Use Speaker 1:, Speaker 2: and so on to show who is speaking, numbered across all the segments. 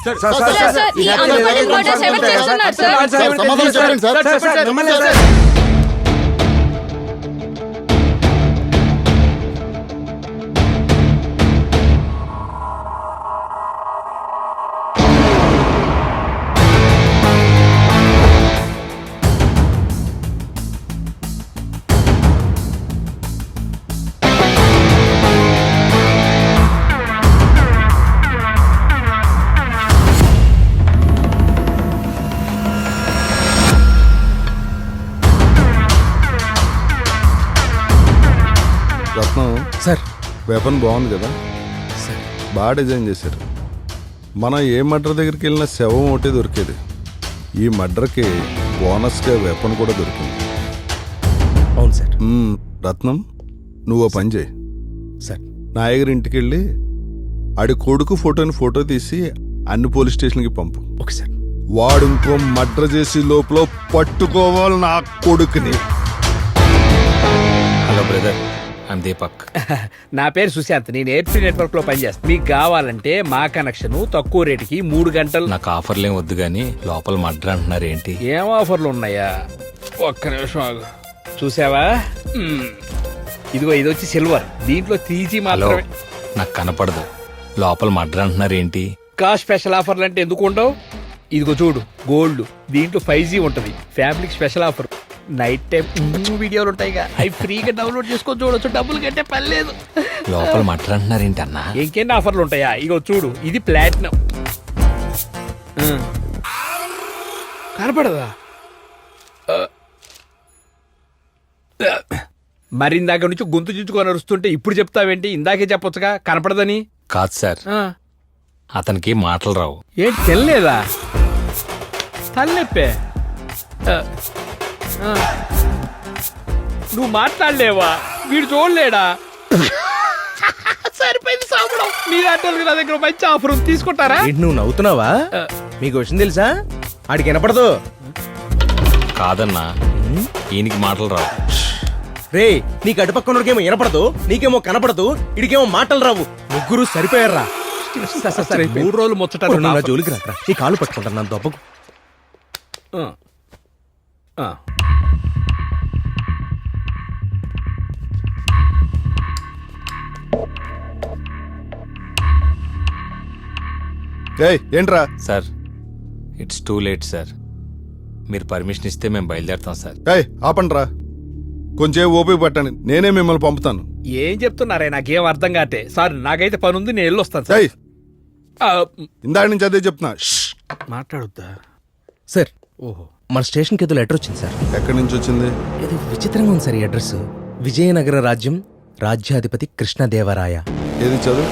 Speaker 1: రత్నం
Speaker 2: sir
Speaker 1: weapon బాగుంది కదా
Speaker 2: sir
Speaker 1: బాగా డిజైన్ చేశారు. మనం ఏ మర్డర్ దగ్గరికి వెళ్ళినా శవం ఒకటే దొరికేది. ఈ మర్డర్కి బోనస్గా వెపన్ కూడా దొరికింది.
Speaker 2: అవును సార్.
Speaker 1: రత్నం నువ్వు పని చేయి.
Speaker 2: సార్
Speaker 1: నాయగారి ఇంటికి వెళ్ళి ఆడి కొడుకు ఫోటో తీసి అన్ని పోలీస్ స్టేషన్కి పంపు.
Speaker 2: Okay sir.
Speaker 1: వాడు ఇంకో మర్డర్ చేసి లోపల పట్టుకోవాలి నా కొడుకుని.
Speaker 3: Hello brother, I'm Deepak.
Speaker 4: నా పేరు సుశాంత్. నేను ఎయిర్ఫ్రీ నెట్వర్క్ లో పనిచేస్తాను. మీకు కావాలంటే మా కనెక్షన్ తక్కువ రేటుకి 3 గంటలు.
Speaker 3: నాకు ఆఫర్లేం వద్దు గానీ లోపల మర్డర్ అంటున్నారు ఏంటి?
Speaker 4: ఏం ఆఫర్లు ఉన్నాయా? ఒక్క నిమిషం ఆగు. చూసావా? ఇదిగో ఇది వచ్చి సిల్వర్. దీంట్లో 3G
Speaker 3: హలో,
Speaker 4: మాత్రమే.
Speaker 3: నాకు కనపడదు. లోపల మర్డర్ అంటున్నారు ఏంటి?
Speaker 4: స్పెషల్ ఆఫర్లు అంటే ఎందుకు ఉండవు? ఇదిగో చూడు, గోల్డ్. దీంట్లో 5G ఉంటది. ఫ్యామిలీకి స్పెషల్ ఆఫర్. నైట్ టైం వీడియోలు ఉంటాయిగా, అవి ఫ్రీగా డౌన్లోడ్ చేసుకొని చూడొచ్చు. డబ్బులు కట్టే పని లేదు.
Speaker 3: లోపల మర్డర్ అంటున్నారు ఏంటి అన్నా?
Speaker 4: ఇంకెన్ని ఆఫర్లు ఉంటాయా? ఇగో చూడు, ఇది ప్లాటినం. కనపడదా? మరి ఇందాక నుంచి గొంతు చించుకొని అరుస్తుంటే ఇప్పుడు చెప్తావేంటి? ఇందాకే చెప్పొచ్చుగా కనపడదని.
Speaker 3: కాదు సార్, అతనికి మాటలు రావు.
Speaker 4: ఏంటి తెల్లేదా? తల్లెప్పే. నువ్వు మాట్లాడలేవా? వీడు చూడలేడా? సరిపోయింది సాంబడం. మీ ఆటోలకి నా దగ్గర మంచి ఆఫర్ ఉంది, తీసుకుంటారా?
Speaker 2: ఏంటి నువ్వు నవ్వుతున్నావా? మీకు విషయం తెలుసా? ఆడికి వినపడదు.
Speaker 3: కాదన్నా, ఈయనకి మాటలు రావు.
Speaker 2: రే, నీకు అటుపక్కనోడికేమో వినపడదు, నీకేమో కనపడదు, ఇడికేమో మాటలు రావు. ముగ్గురు సరిపోయారా?
Speaker 4: 3 రోజులు ముచ్చట.
Speaker 2: నా జోలికి రాకరా, నీ కాలు పట్టుకుంటాను నా దెబ్బకు.
Speaker 1: ఏంట్రా?
Speaker 3: Sir, it's too late sir. మీరు పర్మిషన్ ఇస్తే మేము బయలుదేరుతాం సార్.
Speaker 1: ఆపండ్రా, కొంచెం ఓపిక పట్టండి, నేనే మిమ్మల్ని పంపుతాను.
Speaker 4: ఏం చెప్తున్నారే? నాకేం అర్థం కాటే. సార్ నాకైతే పని ఉంది, నేను వెళ్ళొస్తాను సార్.
Speaker 1: ఇందాక నుంచి అదే చెప్తున్నా.
Speaker 4: మాట్లాడుద్దా
Speaker 2: సార్?
Speaker 4: ఓహో,
Speaker 2: మన స్టేషన్కి ఏదో లెటర్ వచ్చింది సార్.
Speaker 1: ఎక్కడి నుంచి వచ్చింది?
Speaker 2: ఏదో విచిత్రంగా ఉంది సార్ ఈ అడ్రస్. విజయనగర రాజ్యం, రాజ్యాధిపతి కృష్ణదేవరాయ.
Speaker 1: ఏది చదువు.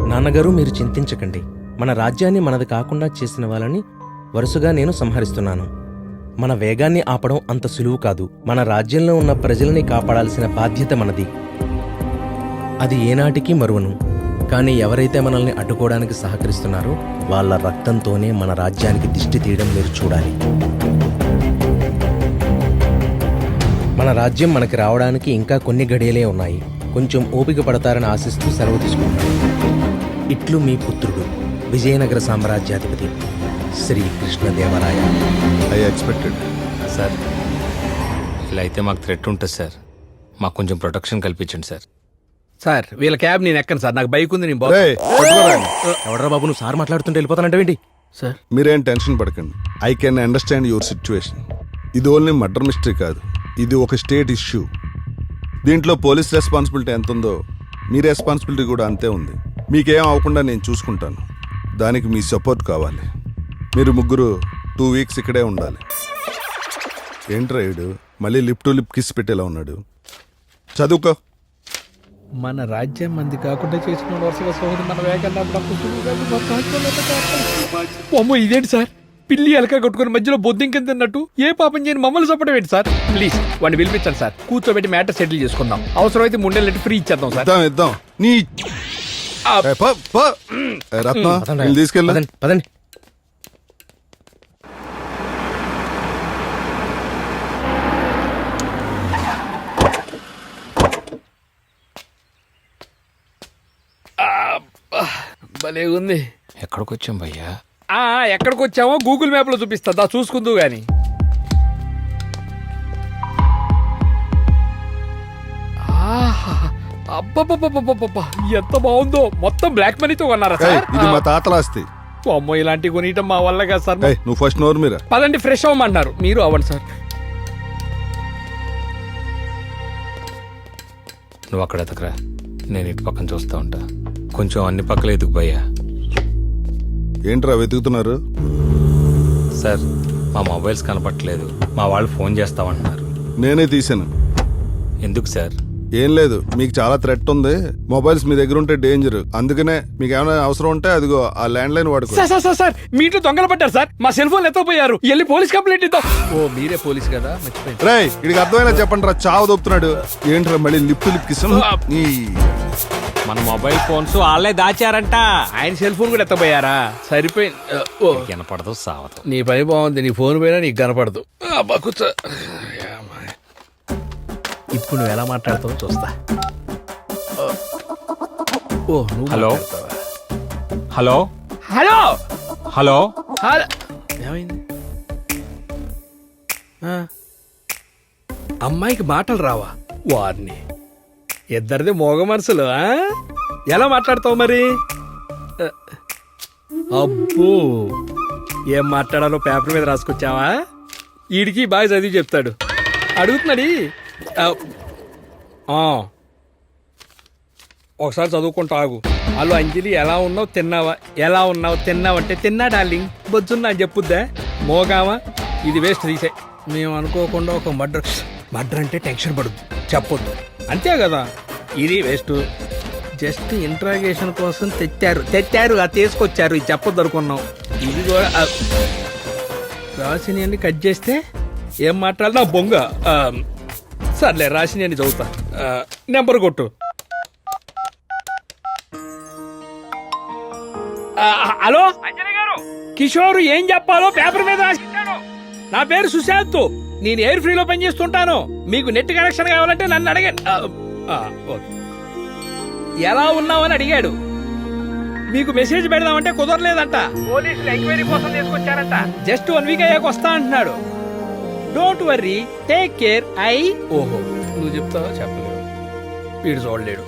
Speaker 2: నాన్నగారు, మీరు చింతించకండి. మన రాజ్యాన్ని మనది కాకుండా చేసిన వాళ్ళని వరుసగా నేను సంహరిస్తున్నాను. మన వేగాన్ని ఆపడం అంత సులువు కాదు. మన రాజ్యంలో ఉన్న ప్రజలని కాపాడాల్సిన బాధ్యత మనది. అది ఏనాటికి మరువను. కానీ ఎవరైతే మనల్ని అడ్డుకోవడానికి సహకరిస్తున్నారో వాళ్ళ రక్తంతోనే మన రాజ్యానికి దిష్టి తీయడం మీరు చూడాలి. మన రాజ్యం మనకి రావడానికి ఇంకా కొన్ని గడియలే ఉన్నాయి. కొంచెం ఓపిక పడతారని ఆశిస్తూ సెలవు తీసుకుంటాను. ఇట్లు మీ పుత్రుడు, విజయనగర సామ్రాజ్యాధిపతి Shri Krishnadevaraya.
Speaker 1: I expected.
Speaker 3: Sir, ఇలా అయితే మాకు థ్రెట్ ఉంటుంది సార్. మాకు కొంచెం ప్రొటెక్షన్ కల్పించండి సార్.
Speaker 4: సార్ వీళ్ళ క్యాబ్ నేను ఎక్కను సార్, నాకు బైక్ ఉంది. నేను
Speaker 2: ఎవడరా బాబు, నువ్వు సార్ మాట్లాడుతుంటే వెళ్ళిపోతానంటేంటి?
Speaker 4: సార్
Speaker 1: మీరేం టెన్షన్ పడకండి. I can understand your situation. ఇది ఓన్లీ మర్డర్ మిస్టరీ కాదు, ఇది ఒక స్టేట్ ఇష్యూ. దీంట్లో పోలీస్ రెస్పాన్సిబిలిటీ ఎంత ఉందో మీ రెస్పాన్సిబిలిటీ కూడా అంతే ఉంది. మీకేం అవ్వకుండా నేను చూసుకుంటాను. దానికి మీ సపోర్ట్ కావాలి. మీరు ముగ్గురు 2 వీక్స్ ఇక్కడే ఉండాలి. ఏంట్రా ఈడు మళ్ళీ లిప్ టు లిప్ కిస్ పెట్టేలా ఉన్నాడు? చదువుకో.
Speaker 4: మన రాజ్యం మంది కాకుండా చేసిన వరుసగా సోదరు మన వేగంగా ఇదేంటి సార్? పిల్లి ఎలక కొట్టుకుని మధ్యలో బొద్దింకెంత తిన్నట్టు ఏ పాపం చేయని మమ్మల్ని చెప్పడం ఏంటి సార్? ప్లీజ్ వాడిని పిలిపించండి సార్. కూర్చోబెట్టి మ్యాటర్ సెటిల్ చేసుకుందాం. అవసరమైతే 3 నెలలు ఫ్రీ ఇచ్చేద్దాం సార్.
Speaker 1: ఇద్దాం. నీ రత్న తీసుకెళ్ళి
Speaker 2: పదండి.
Speaker 4: భలే ఉంది.
Speaker 3: ఎక్కడికి వచ్చాం భయ్యా?
Speaker 4: ఎక్కడికి వచ్చామో గూగుల్ మ్యాప్ లో చూపిస్తా, చూసుకుందు గాని. అబ్బబ్బబ్బబ్బబ్బబ్బా, ఎంత బాగుందో. మొత్తం బ్లాక్ మనీతో కొన్నారా
Speaker 1: ఏయ్,
Speaker 4: సార్?
Speaker 1: ఇది మా తాతల ఆస్తి.
Speaker 4: అమ్మో, ఇలాంటి కొనియటం మా వల్ల కాదు సార్.
Speaker 1: ఏయ్, నువ్వు ఫస్ట్ నోరు మీరా.
Speaker 4: పదండి, ఫ్రెష్ అవ్వమంటున్నారు. మీరు అవ్వండి సార్.
Speaker 3: నువ్వు అక్కడ ఎతకరా, నేను ఇటు పక్కన చూస్తా ఉంటా. కొంచెం అన్ని పక్కల ఎదుగు భయ్యా.
Speaker 1: ఏంట్రా వెతుకుతున్నారు?
Speaker 3: సార్, మా మొబైల్స్ కనపట్లేదు. మా వాళ్ళు ఫోన్ చేస్తామంటున్నారు.
Speaker 1: నేనే తీసాను.
Speaker 3: ఎందుకు సార్?
Speaker 1: ఏం లేదు, మీకు చాలా థ్రెట్ ఉంది. మొబైల్స్ మీ దగ్గర ఉంటే డేంజర్. అందుకనే మీకు ఏమైనా అవసరం ఉంటే అదిగో ఆ ల్యాండ్ లైన్ వాడుకో.
Speaker 4: సార్ సార్ సార్ సార్, మీ ఇంట్లో దొంగలు పట్టారు సార్. మా సెల్ ఫోన్ ఎత్తపోయారు. వెళ్ళి పోలీస్ కంప్లైంట్ ఇద్దాం. ఓ, మీరే పోలీస్ కదా, మర్చిపోయింది.
Speaker 1: రేయ్, ఇడికి అర్థమైనా చెప్పండి రా, చావు దొప్పుతున్నాడు. ఏంట్రా మళ్ళీ లిప్ కిసం.
Speaker 3: మన మొబైల్ ఫోన్స్ వాళ్ళే దాచారంట.
Speaker 4: ఆయన సెల్ ఫోన్ కూడా ఎత్తపోయారా? సరిపోయింది. ఓ,
Speaker 3: వినపడదు సావదు.
Speaker 4: నీ పని బాగుంది. నీ ఫోన్ పోయినా నీకు కనపడదు. అబ్బా, కూర్చో. ఇప్పుడు నువ్వు ఎలా మాట్లాడతావో చూస్తా. ఓ, నువ్వు
Speaker 3: హలో?
Speaker 4: మాట్లాడతావా?
Speaker 3: హలో
Speaker 4: హలో
Speaker 3: హలో
Speaker 4: హలో, ఏమైంది? అమ్మాయికి మాటలు రావా? వారిని ఇద్దరిది మోగ మనసులు. ఎలా మాట్లాడతావు మరి? అబ్బో, ఏం మాట్లాడాలో పేపర్ మీద రాసుకొచ్చావా? ఈడికి బాగా చదివి చెప్తాడు. అడుగుతున్నాడు. ఒకసారి చదువుకుంటా ఆగు. హలో అంజలి, ఎలా ఉన్నావు, తిన్నావా? ఎలా ఉన్నావు, తిన్నావంటే తిన్నా డార్లింగ్, బొజ్జున్నా అని చెప్పుద్దా? మోగావా? ఇది వేస్ట్ తీసే. మేము అనుకోకుండా ఒక మర్డర్ అంటే టెన్షన్ పడుద్దు, చెప్పొద్దు. అంతే కదా, ఇది వేస్ట్. జస్ట్ ఇంట్రాగేషన్ కోసం తెచ్చారు అది తీసుకొచ్చారు, ఇది చెప్పొద్దు అనుకున్నాం. ఇది కూడా రాసిని అన్ని కట్ చేస్తే ఏం మాట్లాడినా బొంగ. సర్లే, రాసిని అని చదువుతా. నెంబర్ కొట్టు. హలో అంజలి గారు, కిషోర్ ఏం చెప్పాలో పేపర్ మీద రాసిచ్చాడు. నా పేరు సుశాంత్, నేను ఎయిర్ ఫ్రీలో పనిచేస్తుంటాను. మీకు నెట్ కనెక్షన్ కావాలంటే నన్ను అడగండి. ఓకే. ఎలా ఉన్నావని అడిగాడు. మీకు మెసేజ్ పెడదామంటే కుదరలేదంట. పోలీసులు ఎంక్వైరీ కోసం తీసుకొచ్చారంట. జస్ట్ 1 వీక్ అయ్యాక వస్తా అంటున్నాడు. Don't worry, take care. ఓహో, నువ్వు చెప్తావా? చెప్పలేవు, వీడు చూడలేడు.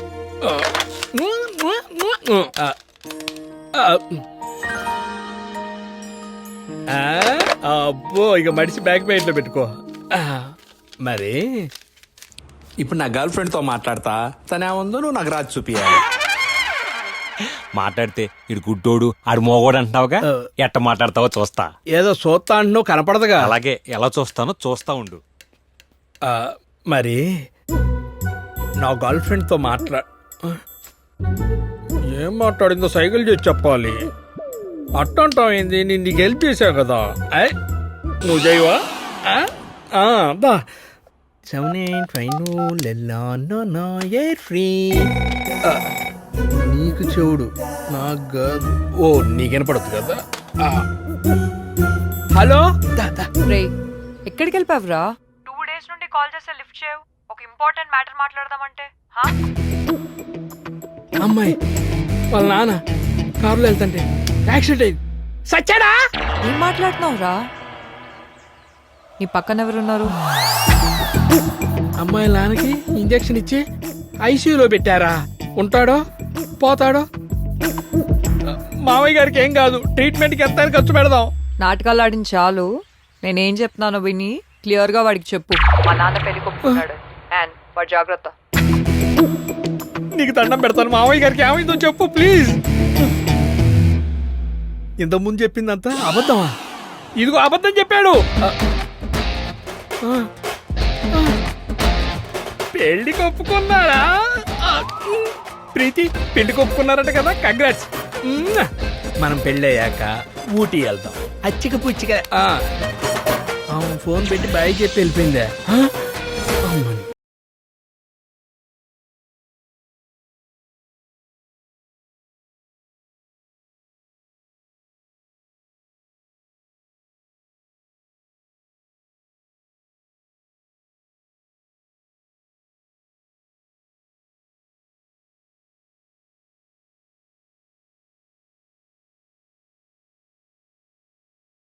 Speaker 4: అబ్బో, ఇక మడిచి బ్యాక్ ప్యాంట్లో పెట్టుకో. మరి ఇప్పుడు నా గర్ల్ ఫ్రెండ్ తో మాట్లాడతా. తనేముందో నువ్వు నాకు రాజు చూపియాలి.
Speaker 3: మాట్లాడితే ఇడు గుడ్డోడు ఆడు మోగోడు అంటున్నావుగా, ఎట్ట మాట్లాడతావో చూస్తా.
Speaker 4: ఏదో చూస్తా అంటున్నావు, కనపడదుగా.
Speaker 3: అలాగే, ఎలా చూస్తానో చూస్తా ఉండు.
Speaker 4: మరి నా గర్ల్ ఫ్రెండ్ తో ఏం మాట్లాడిందో సైకిల్ చేసి చెప్పాలి. అట్టంటావు ఏంది? నేను నీకు హెల్ప్ చేసావు కదా. నువ్వు చేయవా? 785 ఎయిర్ ఫ్రీ. నీకు చెవుడు, నాకు ఓ, నీకు వినపడదు కదా. హలో,
Speaker 5: రే, ఎక్కడికి వెళ్ళిపోయావురా? 2 days నుండి కాల్ చేస్తే లిఫ్ట్ చేయవు. ఒక ఇంపార్టెంట్ మ్యాటర్ మాట్లాడదామంటే
Speaker 4: అమ్మాయి వాళ్ళ నాన్న కారులో వెళ్తుంటే యాక్సిడెంట్ అయింది. సచ్చాడా?
Speaker 5: ఏం మాట్లాడుతున్నావురా? నీ పక్కన ఎవరున్నారు?
Speaker 4: అమ్మాయి నాన్నకి ఇంజెక్షన్ ఇచ్చి ఐసీయూలో పెట్టారా? ఉంటాడో పోతాడో? మావయ్య గారికి ఏం కాదు, ట్రీట్మెంట్కి ఎంత ఖర్చు పెడదాం.
Speaker 5: నాటకాలు ఆడిన చాలు. నేనేం చెప్తున్నానో విని క్లియర్ గా వాడికి చెప్పు. మా నాన్న పెళ్లి కొప్పుకున్నాడు అండ్ వాడు జాగ్రత్త.
Speaker 4: నీకు దండం పెడతాను, మావయ్య గారికి ఏమైందో చెప్పు ప్లీజ్. ఇంతకుముందు చెప్పిందంతా అబద్ధమా? ఇదిగో అబద్ధం చెప్పాడు. పెళ్లి కొప్పుకున్నారా? ప్రీతి పెళ్లి కొప్పుకున్నారట కదా, కంగ్రాట్స్. మనం పెళ్ళయ్యాక ఊటీ వెళ్దాం. అచ్చిక పుచ్చిక. ఫోన్ పెట్టి బాయ్ చెప్పి వెళ్ళిపోయిందా?